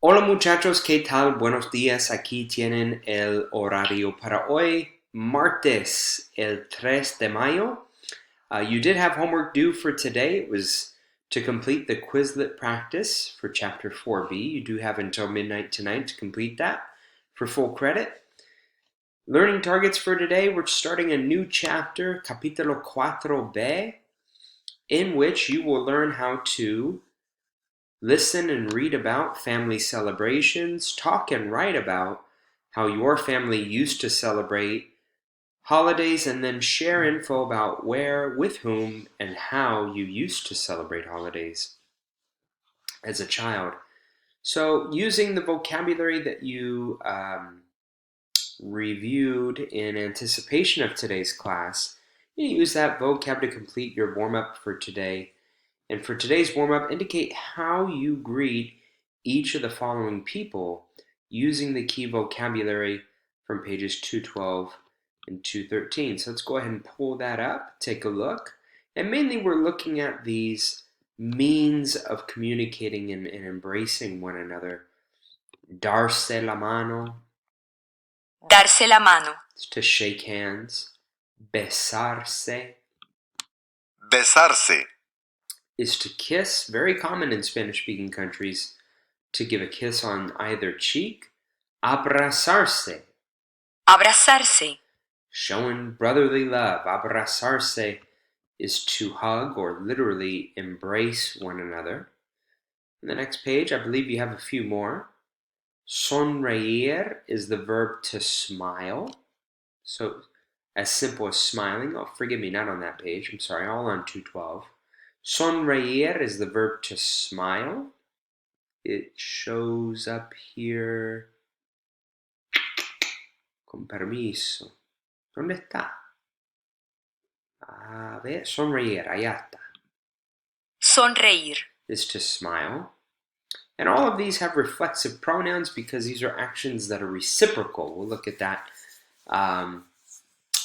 Hola muchachos, ¿qué tal? Buenos días. Aquí tienen el horario para hoy, martes, el 3 de mayo. You did have homework due for today. It was to complete the Quizlet practice for Chapter 4B. You do have until midnight tonight to complete that for full credit. Learning targets for today, we're starting a new chapter, Capítulo 4B, in which you will learn how to listen and read about family celebrations, talk and write about how your family used to celebrate holidays, and then share info about where, with whom, and how you used to celebrate holidays as a child. So using the vocabulary that you reviewed in anticipation of today's class, you use that vocab to complete your warm-up for today. And for today's warm-up, indicate how you greet each of the following people using the key vocabulary from pages 212 and 213. So let's go ahead and pull that up, take a look. And mainly we're looking at these means of communicating and embracing one another. Darse la mano. Darse la mano. It's to shake hands. Besarse. Besarse. Is to kiss, very common in Spanish-speaking countries, to give a kiss on either cheek. Abrazarse. Abrazarse. Showing brotherly love. Abrazarse is to hug or literally embrace one another. On the next page, I believe you have a few more. Sonreír is the verb to smile. So as simple as smiling. Oh, forgive me, not on that page. I'm sorry, all on 212. Sonreír is the verb to smile. It shows up here. Con permiso. ¿Dónde está? A ver, sonreír, allá está. Sonreír. Is to smile. And all of these have reflexive pronouns because these are actions that are reciprocal. We'll look at that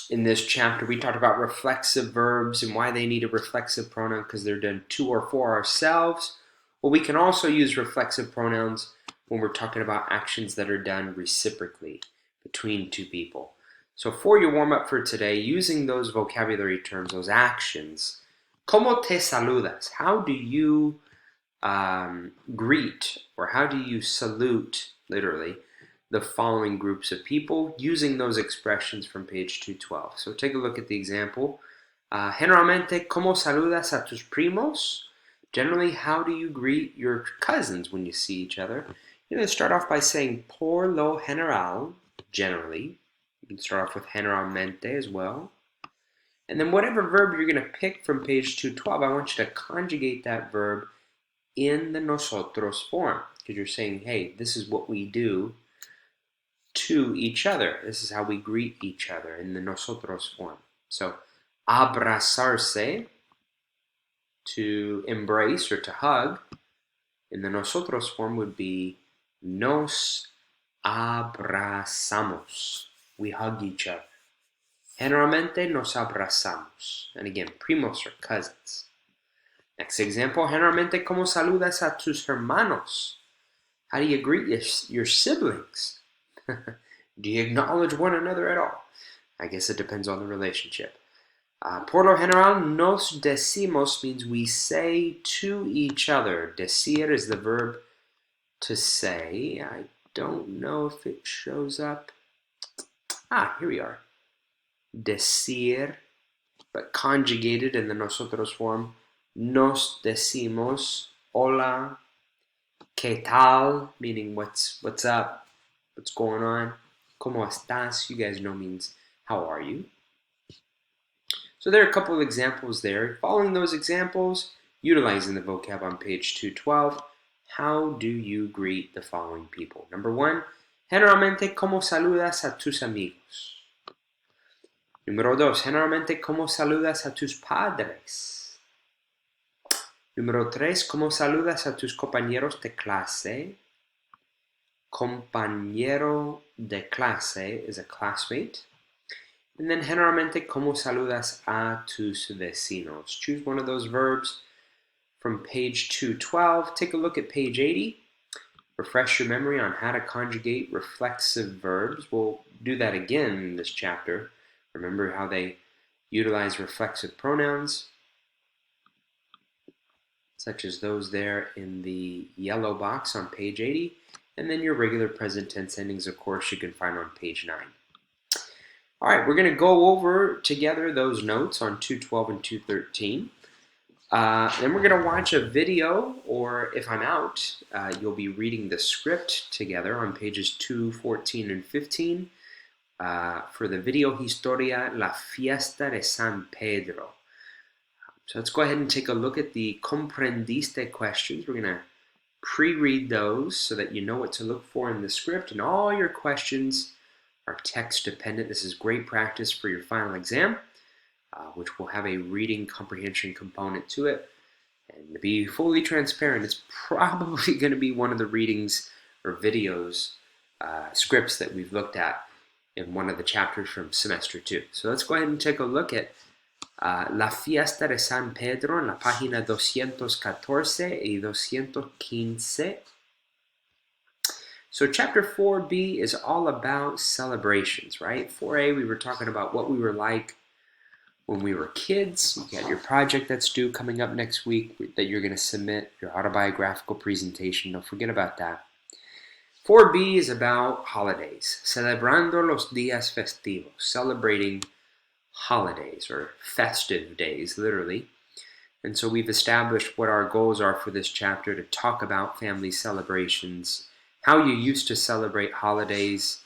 in this chapter. We talked about reflexive verbs and why they need a reflexive pronoun because they're done to or for ourselves. Well, we can also use reflexive pronouns when we're talking about actions that are done reciprocally between two people. So for your warm-up for today, using those vocabulary terms, those actions, ¿Cómo te saludas? How do you greet, or how do you salute, literally, the following groups of people using those expressions from page 212. So take a look at the example. Generalmente, ¿cómo saludas a tus primos? Generally, how do you greet your cousins when you see each other? You're going to start off by saying por lo general, generally. You can start off with generalmente as well. And then whatever verb you're going to pick from page 212, I want you to conjugate that verb in the nosotros form. Because you're saying, hey, this is what we do to each other. This is how we greet each other in the nosotros form. So, abrazarse, to embrace or to hug, in the nosotros form would be nos abrazamos. We hug each other. Generalmente nos abrazamos. And again, primos are cousins. Next example, generalmente, ¿cómo saludas a tus hermanos? How do you greet your siblings? Do you acknowledge one another at all? I guess it depends on the relationship. Por lo general, nos decimos means we say to each other. Decir is the verb to say. I don't know if it shows up. Here we are. Decir, but conjugated in the nosotros form. Nos decimos hola, ¿qué tal? Meaning what's up, what's going on. ¿Cómo estás? You guys know means how are you? So there are a couple of examples there. Following those examples, utilizing the vocab on page 212, how do you greet the following people? Number one, generalmente, ¿cómo saludas a tus amigos? Número dos, generalmente, ¿cómo saludas a tus padres? Número tres, ¿cómo saludas a tus compañeros de clase? Compañero de clase is a classmate. And then generalmente, ¿cómo saludas a tus vecinos? Choose one of those verbs from page 212. Take a look at page 80. refresh your memory on how to conjugate reflexive verbs. We'll do that again in this chapter. Remember how they utilize reflexive pronouns, such as those there in the yellow box on page 80, and then your regular present tense endings, of course, you can find on page 9. All right, we're going to go over together those notes on 212 and 213. Then we're going to watch a video, or if I'm out, you'll be reading the script together on pages 214 and 15 for the video Historia La Fiesta de San Pedro. So let's go ahead and take a look at the comprendiste questions. We're going to pre-read those so that you know what to look for in the script, and all your questions are text dependent. This is great practice for your final exam, which will have a reading comprehension component to it. And to be fully transparent, it's probably going to be one of the readings or videos, scripts that we've looked at in one of the chapters from semester 2. So let's go ahead and take a look at La Fiesta de San Pedro en la página 214 y 215. So chapter 4b is all about celebrations, right? 4a, we were talking about what we were like when we were kids. You got your project that's due coming up next week that you're going to submit, your autobiographical presentation. Don't forget about that. 4b is about holidays, celebrando los días festivos, celebrating holidays or festive days, literally. And so we've established what our goals are for this chapter, to talk about family celebrations, how you used to celebrate holidays,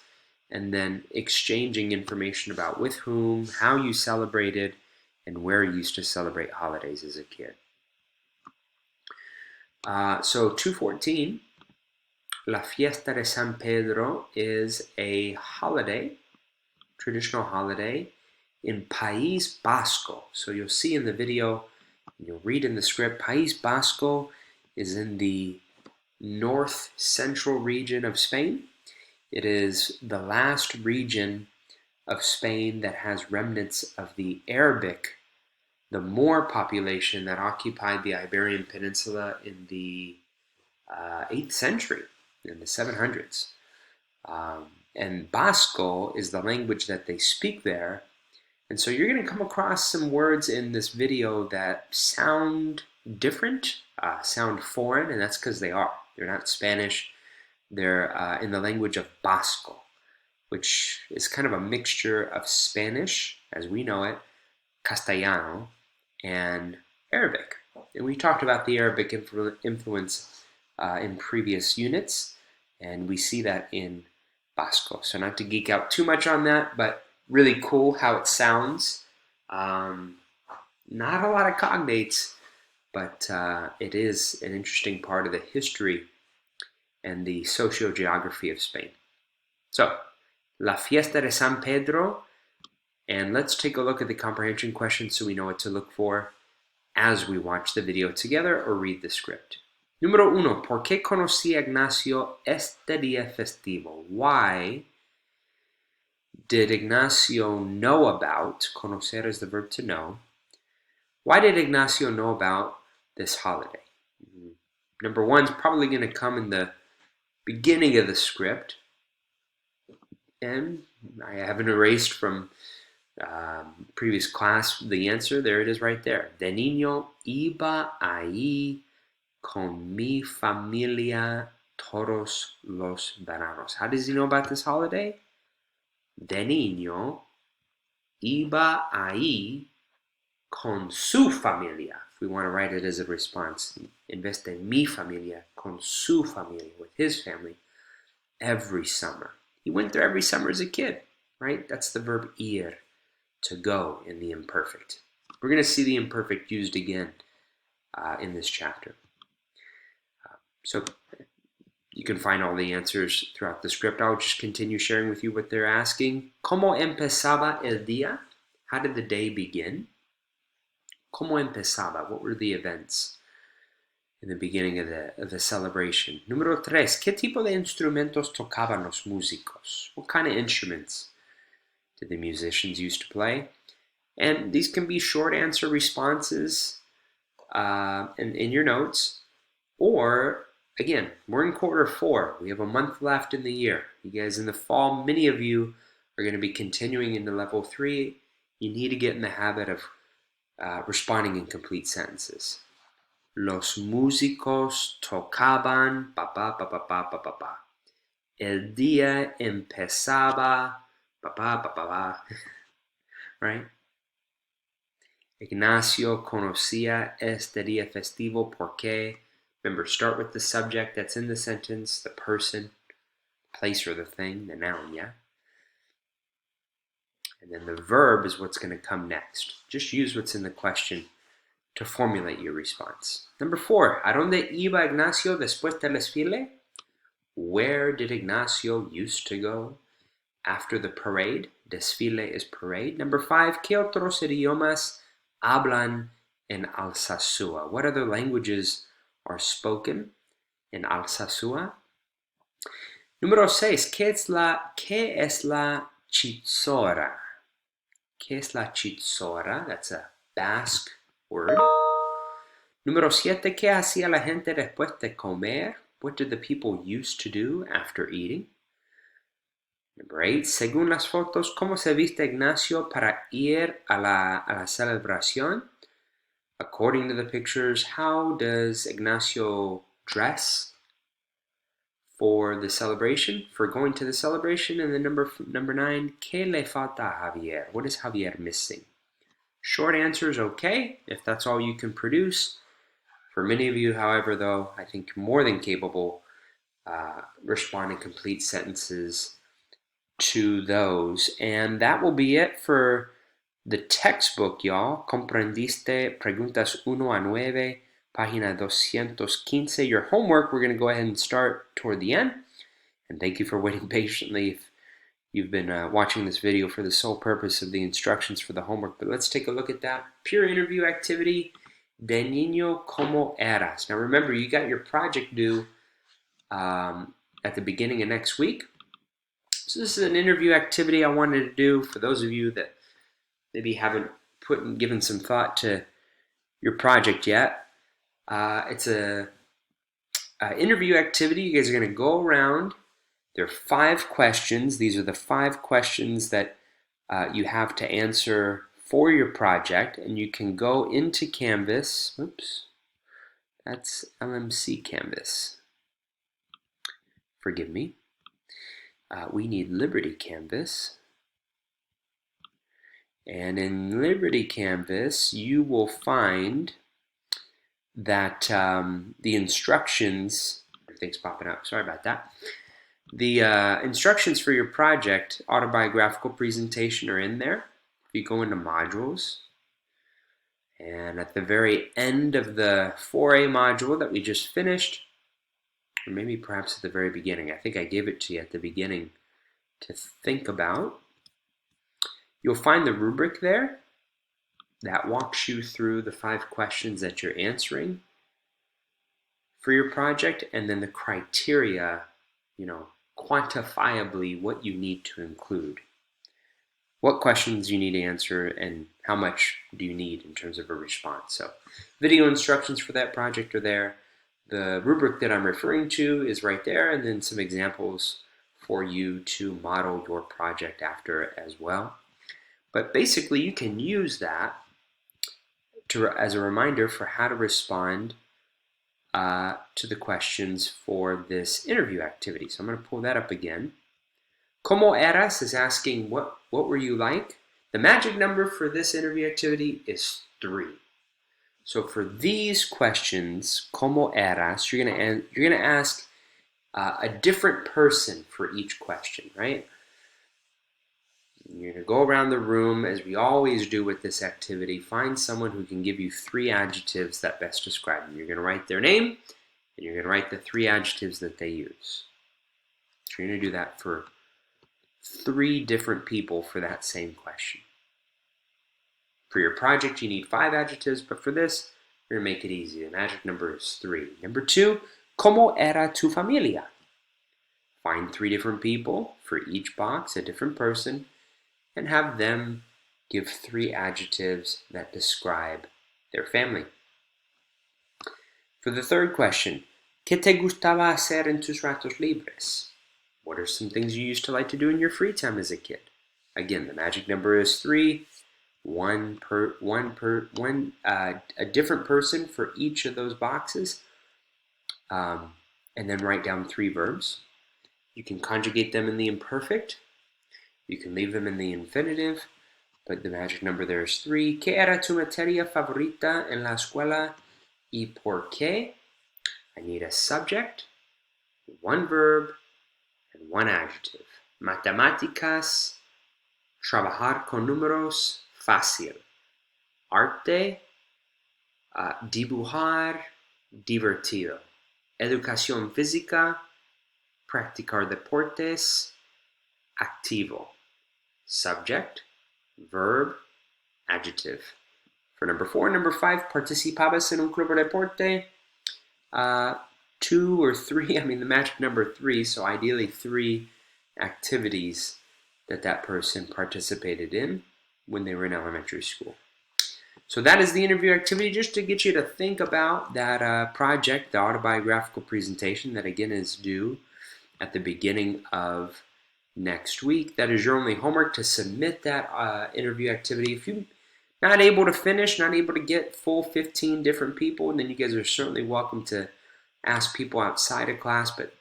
and then exchanging information about with whom, how you celebrated, and where you used to celebrate holidays as a kid. So 214, La Fiesta de San Pedro is a holiday, traditional holiday, in País Vasco. So you'll see in the video, you'll read in the script, País Vasco is in the north central region of Spain. It is the last region of Spain that has remnants of the Arabic, the Moor population that occupied the Iberian Peninsula in the 8th century, in the 700s. And Basco is the language that they speak there. And so you're going to come across some words in this video that sound different, sound foreign, and that's because they are. They're not Spanish. They're in the language of Basco, which is kind of a mixture of Spanish, as we know it, Castellano, and Arabic. And we talked about the Arabic influence in previous units, and we see that in Basco. So not to geek out too much on that, but really cool how it sounds. Not a lot of cognates, but it is an interesting part of the history and the sociogeography of Spain. So, La Fiesta de San Pedro, and let's take a look at the comprehension questions so we know what to look for as we watch the video together or read the script. Número 1. ¿Por qué conocía Ignacio este día festivo? Why did Ignacio know about, conocer is the verb to know, why did Ignacio know about this holiday? Number 1 is probably going to come in the beginning of the script, and I haven't erased from previous class the answer. There it is right there. De niño iba ahí con mi familia todos los veranos. How does he know about this holiday? De niño iba ahí con su familia. If we want to write it as a response, in vez de mi familia, con su familia, with his family, every summer. He went there every summer as a kid, right? That's the verb ir, to go, in the imperfect. We're going to see the imperfect used again in this chapter. So you can find all the answers throughout the script. I'll just continue sharing with you what they're asking. ¿Cómo empezaba el día? How did the day begin? ¿Cómo empezaba? What were the events in the beginning of the celebration? Número 3. ¿Qué tipo de instrumentos tocaban los músicos? What kind of instruments did the musicians use to play? And these can be short answer responses in your notes, or again, we're in quarter 4. We have a month left in the year. You guys, in the fall, many of you are going to be continuing into level 3. You need to get in the habit of responding in complete sentences. Los músicos tocaban, pa pa pa pa pa pa pa pa. El día empezaba, pa pa pa pa pa. Right? Ignacio conocía este día festivo porque. Remember, start with the subject that's in the sentence, the person, place, or the thing, the noun, yeah? And then the verb is what's going to come next. Just use what's in the question to formulate your response. Number 4, ¿a dónde iba Ignacio después del desfile? Where did Ignacio used to go after the parade? Desfile is parade. Number 5, ¿qué otros idiomas hablan en Alsasua? What other languages are spoken in Alsasua? Número 6, ¿qué es la chitzora? ¿Qué es la chitzora? That's a Basque word. Número 7, ¿qué hacía la gente después de comer? What did the people used to do after eating? Number 8, según las fotos, ¿cómo se viste Ignacio para ir a la celebración? According to the pictures, how does Ignacio dress for the celebration, for going to the celebration? And then number 9, ¿qué le falta a Javier? What is Javier missing? Short answer is okay, if that's all you can produce. For many of you, however, though, I think you're more than capable responding complete sentences to those. And that will be it for the textbook, y'all. Comprendiste Preguntas 1 a 9, página 215. Your homework, we're going to go ahead and start toward the end. And thank you for waiting patiently if you've been watching this video for the sole purpose of the instructions for the homework. But let's take a look at that. Pure interview activity. De niño como eras. Now remember, you got your project due at the beginning of next week. So this is an interview activity I wanted to do for those of you that maybe haven't given some thought to your project yet. It's a interview activity. You guys are going to go around. There are 5 questions. These are the 5 questions that you have to answer for your project, and you can go into Canvas. Oops, that's LMC Canvas. Forgive me. We need Liberty Canvas. And in Liberty Canvas, you will find that the instructions, everything's popping up, sorry about that. The instructions for your project, autobiographical presentation, are in there. If you go into modules, and at the very end of the 4A module that we just finished, or maybe perhaps at the very beginning, I think I gave it to you at the beginning to think about, you'll find the rubric there that walks you through the 5 questions that you're answering for your project, and then the criteria, quantifiably what you need to include. What questions you need to answer and how much do you need in terms of a response. So video instructions for that project are there. The rubric that I'm referring to is right there, and then some examples for you to model your project after as well. But basically, you can use that as a reminder for how to respond to the questions for this interview activity. So I'm going to pull that up again. Como eras is asking what were you like? The magic number for this interview activity is 3. So for these questions, como eras, you're gonna ask a different person for each question, right? You're going to go around the room, as we always do with this activity, find someone who can give you 3 adjectives that best describe them. You're going to write their name, and you're going to write the 3 adjectives that they use. So you're going to do that for 3 different people for that same question. For your project, you need 5 adjectives, but for this, we're going to make it easy. The magic number is 3. Number 2, ¿cómo era tu familia? Find 3 different people for each box, a different person, and have them give 3 adjectives that describe their family. For the third question, ¿Qué te gustaba hacer en tus ratos libres? What are some things you used to like to do in your free time as a kid? Again, the magic number is 3. A different person for each of those boxes. And then write down 3 verbs. You can conjugate them in the imperfect. You can leave them in the infinitive. But the magic number there is 3. ¿Qué era tu materia favorita en la escuela y por qué? I need a subject, 1 verb, and 1 adjective. Matemáticas, trabajar con números, fácil. Arte, dibujar, divertido. Educación física, practicar deportes, activo. Subject, verb, adjective. For number 4 and number 5, participabas en un club de deporte. 2 or 3, the magic number 3, so ideally 3 activities that person participated in when they were in elementary school. So that is the interview activity, just to get you to think about that project, the autobiographical presentation that again is due at the beginning of next week. That is your only homework, to submit that interview activity. If you're not able to finish, not able to get full 15 different people, then you guys are certainly welcome to ask people outside of class, but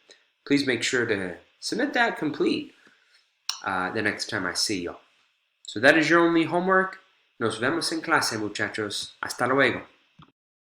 please make sure to submit that complete the next time I see y'all. So that is your only homework. Nos vemos en clase, muchachos. Hasta luego.